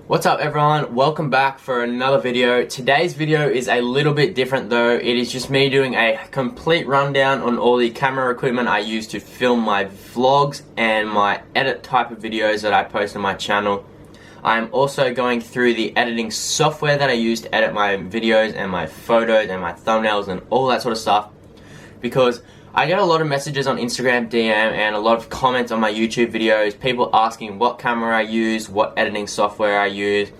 What's up everyone, welcome back for another video. Today's video is a little bit different though. It is just me doing a complete rundown on all the camera equipment I use to film my vlogs and my edit type of videos that I post on my channel. I'm also going through the editing software that I use to edit my videos and my photos and my thumbnails and all that sort of stuff, because I get a lot of messages on Instagram DM and a lot of comments on my YouTube videos, people asking what camera I use, what editing software I use,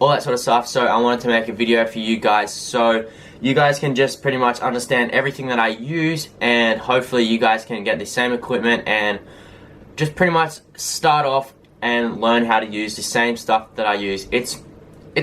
all that sort of stuff. So I wanted to make a video for you guys so you guys can just pretty much understand everything that I use, and hopefully you guys can get the same equipment and just pretty much start off and learn how to use the same stuff that I use. It's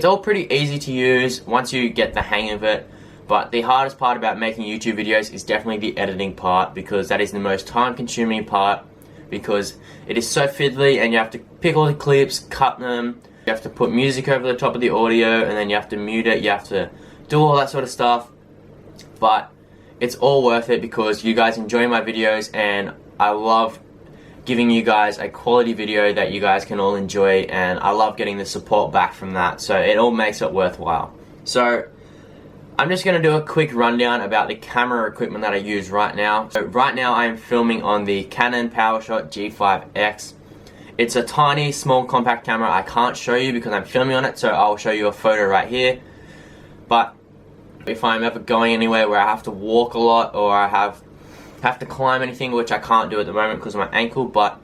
all pretty easy to use once you get the hang of it. But the hardest part about making YouTube videos is definitely the editing part, because that is the most time consuming part, because it is so fiddly and you have to pick all the clips, cut them, you have to put music over the top of the audio, and then you have to mute it, you have to do all that sort of stuff. But it's all worth it because you guys enjoy my videos and I love giving you guys a quality video that you guys can all enjoy, and I love getting the support back from that, so it all makes it worthwhile. So I'm just going to do a quick rundown about the camera equipment that I use right now. So right now I am filming on the Canon PowerShot G5X. It's a tiny, small, compact camera. I can't show you because I'm filming on it, so I'll show you a photo right here. But if I'm ever going anywhere where I have to walk a lot or I have to climb anything, which I can't do at the moment because of my ankle, but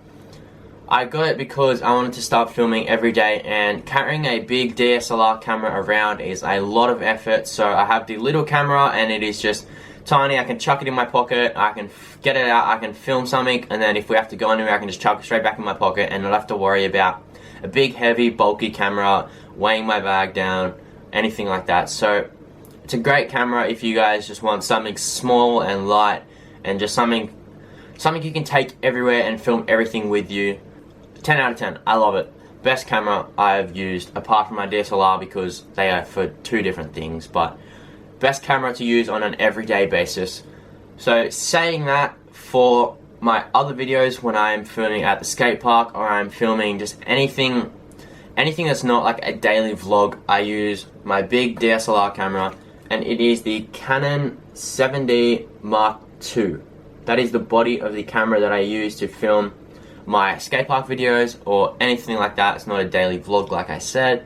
I got it because I wanted to start filming every day, and carrying a big DSLR camera around is a lot of effort. So I have the little camera and it is just tiny. I can chuck it in my pocket, I can get it out, I can film something, and then if we have to go anywhere I can just chuck it straight back in my pocket and not have to worry about a big, heavy, bulky camera weighing my bag down, anything like that. So it's a great camera if you guys just want something small and light and just something you can take everywhere and film everything with you. 10 out of 10. I love it. Best camera I've used apart from my DSLR, because they are for two different things, but best camera to use on an everyday basis. So saying that, for my other videos when I'm filming at the skate park or I'm filming just anything that's not like a daily vlog, I use my big DSLR camera, and it is the Canon 7D Mark II. That is the body of the camera that I use to film my skatepark videos or anything like that. It's not a daily vlog like I said.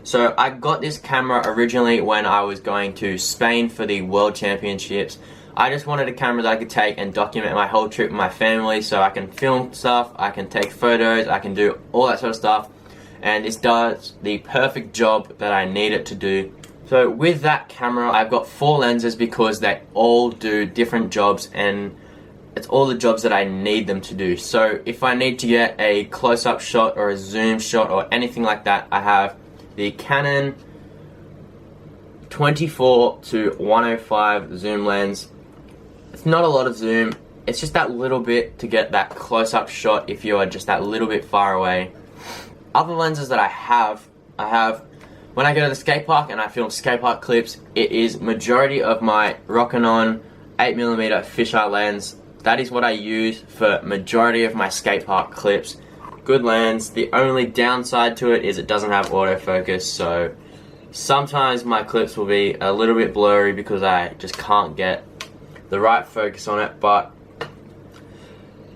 So I got this camera originally when I was going to Spain for the World Championships. I just wanted a camera that I could take and document my whole trip with my family, so I can film stuff, I can take photos, I can do all that sort of stuff, and this does the perfect job that I need it to do. So with that camera I've got 4 lenses because they all do different jobs, and it's all the jobs that I need them to do. So if I need to get a close-up shot or a zoom shot or anything like that, I have the Canon 24-105 zoom lens. It's not a lot of zoom, it's just that little bit to get that close-up shot if you are just that little bit far away. Other lenses that I have when I go to the skate park and I film skate park clips, it is majority of my Rockinon 8mm fisheye lens. That is what I use for majority of my skate park clips. Good lens. The only downside to it is it doesn't have autofocus, so sometimes my clips will be a little bit blurry because I just can't get the right focus on it, but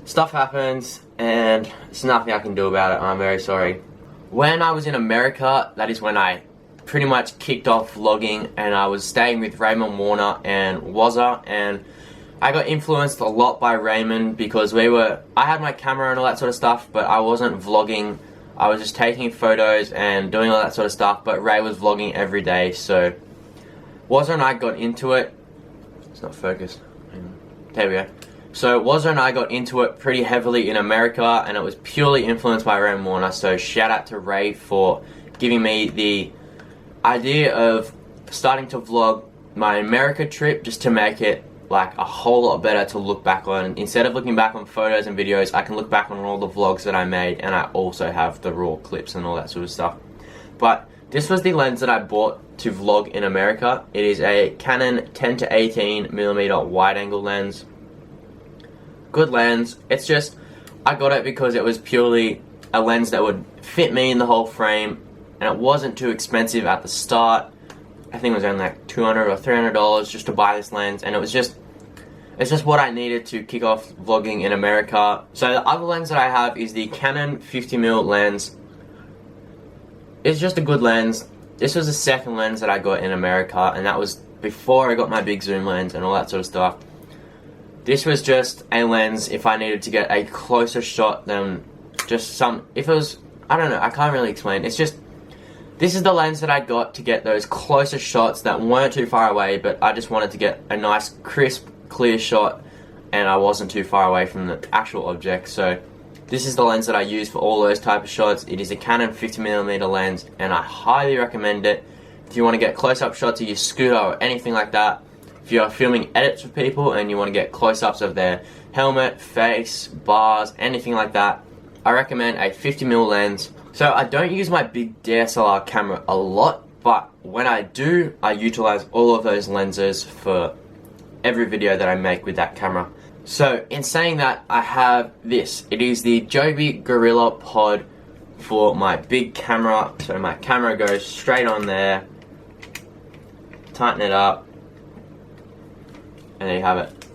stuff happens and there's nothing I can do about it. I'm very sorry. When I was in America, that is when I pretty much kicked off vlogging, and I was staying with Raymond Warner and Wazza, and I got influenced a lot by Raymond because I had my camera and all that sort of stuff, but I wasn't vlogging. I was just taking photos and doing all that sort of stuff, but Ray was vlogging every day, so Wazza and I got into it. It's not focused. There we go. So Wazza and I got into it pretty heavily in America, and it was purely influenced by Raymond Warner, so shout out to Ray for giving me the idea of starting to vlog my America trip, just to make it like a whole lot better to look back on. Instead of looking back on photos and videos, I can look back on all the vlogs that I made, and I also have the raw clips and all that sort of stuff. But this was the lens that I bought to vlog in America. It is a Canon 10-18mm wide angle lens. Good lens. It's just, I got it because it was purely a lens that would fit me in the whole frame, and it wasn't too expensive at the start. I think it was only like $200 or $300 just to buy this lens, and it's just what I needed to kick off vlogging in America. So the other lens that I have is the Canon 50mm lens. It's just a good lens. This was the second lens that I got in America, and that was before I got my big zoom lens and all that sort of stuff. This was just a lens if I needed to get a closer shot than just if it was, I don't know, I can't really explain. It's just, this is the lens that I got to get those closer shots that weren't too far away, but I just wanted to get a nice, crisp, clear shot, and I wasn't too far away from the actual object. So this is the lens that I use for all those type of shots. It is a Canon 50mm lens, and I highly recommend it if you want to get close-up shots of your scooter or anything like that. If you're filming edits for people and you want to get close-ups of their helmet, face, bars, anything like that, I recommend a 50mm lens. So I don't use my big DSLR camera a lot, but when I do, I utilize all of those lenses for every video that I make with that camera. So in saying that, I have this. It is the Joby Gorilla Pod for my big camera. So my camera goes straight on there. Tighten it up, and there you have it.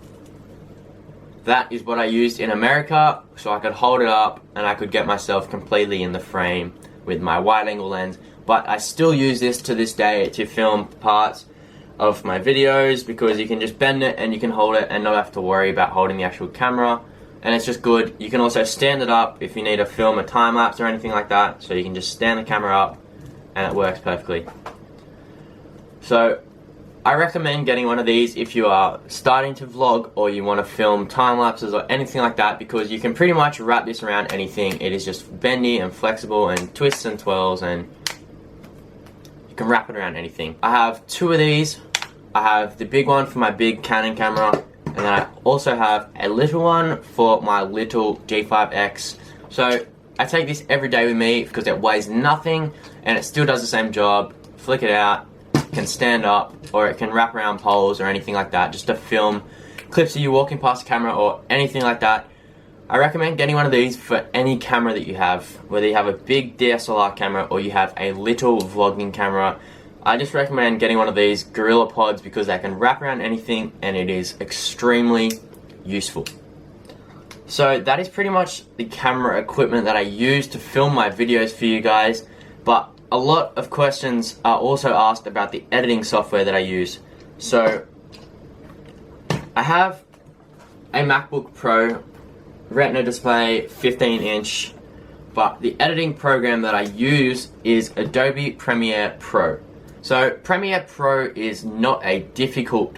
That is what I used in America, so I could hold it up and I could get myself completely in the frame with my wide angle lens. But I still use this to this day to film parts of my videos, because you can just bend it and you can hold it and not have to worry about holding the actual camera, and it's just good. You can also stand it up if you need to film a time lapse or anything like that, so you can just stand the camera up and it works perfectly. So I recommend getting one of these if you are starting to vlog or you want to film time lapses or anything like that, because you can pretty much wrap this around anything. It is just bendy and flexible and twists and twirls, and you can wrap it around anything. I have two of these. I have the big one for my big Canon camera, and then I also have a little one for my little G5X. So I take this every day with me because it weighs nothing and it still does the same job. Flick it out, it can stand up, or it can wrap around poles or anything like that, just to film clips of you walking past the camera or anything like that. I recommend getting one of these for any camera that you have, whether you have a big DSLR camera or you have a little vlogging camera. I just recommend getting one of these Gorilla Pods because they can wrap around anything and it is extremely useful. So that is pretty much the camera equipment that I use to film my videos for you guys, but a lot of questions are also asked about the editing software that I use. So I have a MacBook Pro, Retina display, 15-inch, but the editing program that I use is Adobe Premiere Pro. So Premiere Pro is not a difficult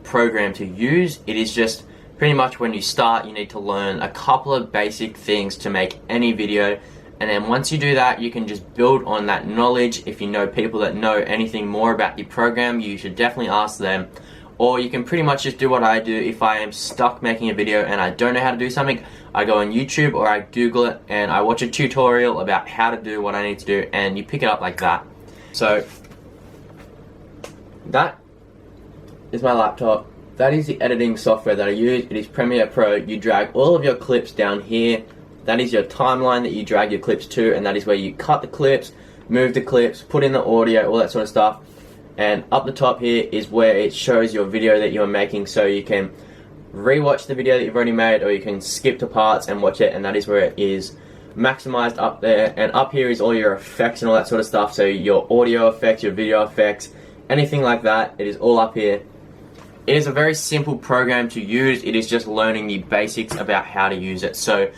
program to use. It is just pretty much when you start, you need to learn a couple of basic things to make any video, and then once you do that, you can just build on that knowledge. If you know people that know anything more about the program, you should definitely ask them. Or you can pretty much just do what I do. If I am stuck making a video and I don't know how to do something, I go on YouTube or I Google it and I watch a tutorial about how to do what I need to do, and you pick it up like that. So that is my laptop. That is the editing software that I use. It is Premiere Pro. You drag all of your clips down here. That is your timeline that you drag your clips to, and that is where you cut the clips, move the clips, put in the audio, all that sort of stuff. And up the top here is where it shows your video that you're making, so you can rewatch the video that you've already made, or you can skip to parts and watch it, and that is where it is maximized up there. And up here is all your effects and all that sort of stuff, so your audio effects, your video effects, anything like that, it is all up here. It is a very simple program to use. It is just learning the basics about how to use it. So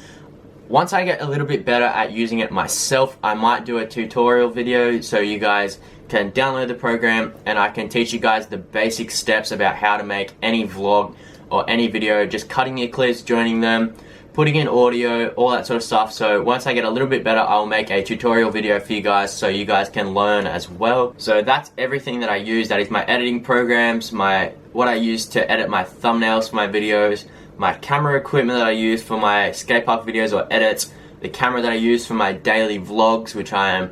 once I get a little bit better at using it myself, I might do a tutorial video so you guys can download the program and I can teach you guys the basic steps about how to make any vlog or any video, just cutting your clips, joining them, putting in audio, all that sort of stuff. So once I get a little bit better, I'll make a tutorial video for you guys so you guys can learn as well. So that's everything that I use. That is my editing programs, what I use to edit my thumbnails for my videos, my camera equipment that I use for my skate park videos or edits, the camera that I use for my daily vlogs, which I am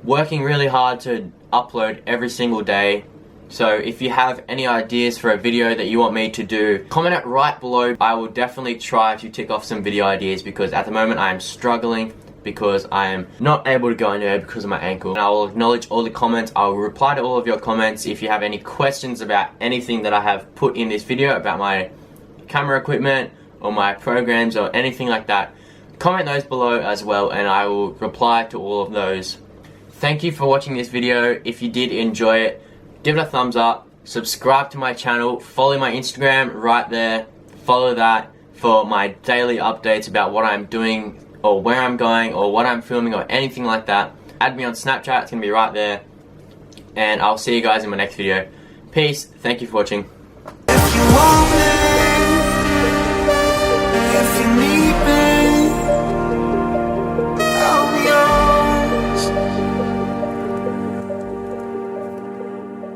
working really hard to upload every single day. So if you have any ideas for a video that you want me to do, comment it right below. I will definitely try to tick off some video ideas because at the moment I am struggling because I am not able to go anywhere because of my ankle. And I will acknowledge all the comments. I will reply to all of your comments. If you have any questions about anything that I have put in this video about my camera equipment or my programs or anything like that, comment those below as well, and I will reply to all of those. Thank you for watching this video. If you did enjoy it, give it a thumbs up, subscribe to my channel, follow my Instagram right there, follow that for my daily updates about what I'm doing or where I'm going or what I'm filming or anything like that. Add me on Snapchat, it's gonna be right there, and I'll see you guys in my next video. Peace, thank you for watching.